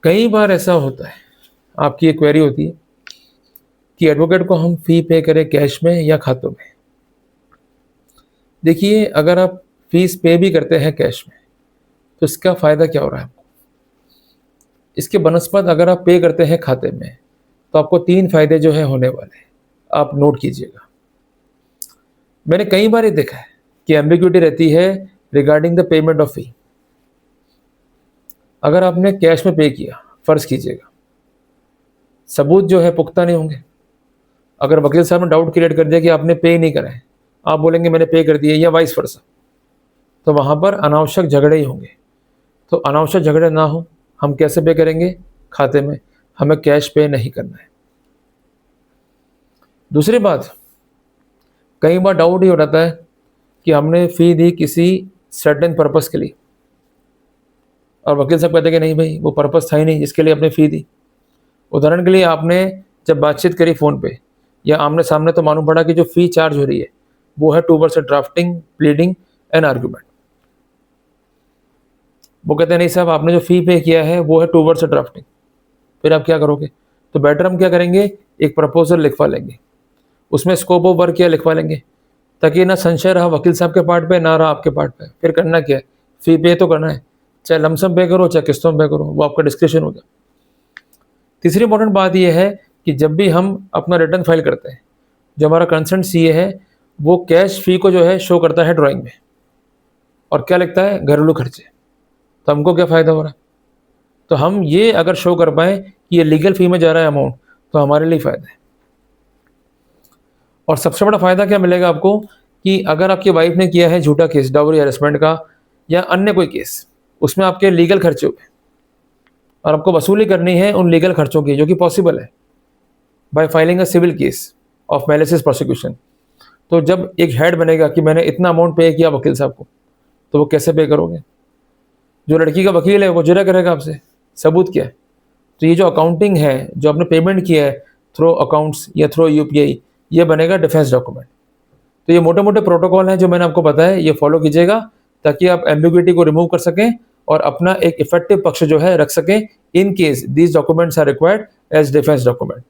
कई बार ऐसा होता है, आपकी एक क्वेरी होती है कि एडवोकेट को हम फ़ी पे करें कैश में या खातों में। देखिए, अगर आप फ़ीस पे भी करते हैं कैश में, तो इसका फ़ायदा क्या हो रहा है आपको? इसके बनस्पत अगर आप पे करते हैं खाते में, तो आपको 3 फ़ायदे जो हैं होने वाले हैं। आप नोट कीजिएगा। मैंने कई बार ये देखा है कि एम्बिग्यूइटी रहती है रिगार्डिंग द पेमेंट ऑफ फ़ी। अगर आपने कैश में पे किया, फ़र्ज़ कीजिएगा, सबूत जो है पुख्ता नहीं होंगे। अगर वकील साहब ने डाउट क्रिएट कर दिया कि आपने पे नहीं करा है, आप बोलेंगे मैंने पे कर दिया या वाइस वर्सा, तो वहाँ पर अनावश्यक झगड़े ही होंगे। तो अनावश्यक झगड़े ना हो, हम कैसे पे करेंगे? खाते में, हमें कैश पे नहीं करना है। दूसरी बात, कई बार डाउट ये हो जाता है कि हमने फ़ी दी किसी सर्टेन पर्पज़ के लिए और वकील साहब कहते हैं कि नहीं भाई, वो पर्पज़ था ही नहीं जिसके लिए आपने फ़ी दी। उदाहरण के लिए आपने जब बातचीत करी फ़ोन पे या आमने-सामने, तो मालूम पड़ा कि जो फ़ी चार्ज हो रही है, वो है towards drafting, pleading and argument. वो कहते हैं नहीं साहब, आपने जो फ़ी पे किया है वो है टुवर्ड्स ड्राफ्टिंग। फिर आप क्या करोगे? तो बेटर हम क्या करेंगे, एक प्रपोज़ल लिखवा लेंगे। उसमें स्कोप ऑफ वर्क क्या लिखवा लेंगे, ताकि ना संशय रहा वकील साहब के पार्ट पे, ना रहा आपके पार्ट पे। फिर करना क्या है, फ़ी पे तो करना है, चाहे लमसम पे करो, चाहे किस्तों में पे करो, वो आपका डिस्क्रिप्शन होगा। तीसरी इंपॉर्टेंट बात ये है कि जब भी हम अपना रिटर्न फाइल करते हैं, जो हमारा कंसर्न सीए है, वो कैश फ़ी को जो है शो करता है ड्राइंग में, और क्या लिखता है, घरेलू खर्चे। तो हमको क्या फ़ायदा हो रहा है? तो हम ये अगर शो कर पाएँ कि ये लीगल फ़ी में जा रहा है अमाउंट, तो हमारे लिए फ़ायदा है। और सबसे बड़ा फ़ायदा क्या मिलेगा आपको कि अगर आपकी वाइफ़ ने किया है झूठा केस डाउरी हैरेसमेंट का या अन्य कोई केस, उसमें आपके लीगल खर्चे हुए और आपको वसूली करनी है उन लीगल खर्चों की, जो कि पॉसिबल है by filing a civil case of malicious prosecution. तो जब एक हेड बनेगा कि मैंने इतना अमाउंट पे किया वकील साहब को, तो वो कैसे पे करोगे? जो लड़की का वकील है वो जुरा करेगा आपसे, सबूत क्या है? तो ये जो अकाउंटिंग है, जो आपने पेमेंट किया है थ्रू अकाउंट्स या थ्रू यूपीआई, ये बनेगा डिफेंस डॉक्यूमेंट। तो ये मोटे-मोटे प्रोटोकॉल हैं जो मैंने आपको बताया, ये फॉलो कीजिएगा ताकि आप एम्बिग्यूइटी को रिमूव कर सकें और अपना एक इफेक्टिव पक्ष जो है रख सकें in case these documents are required as defence document.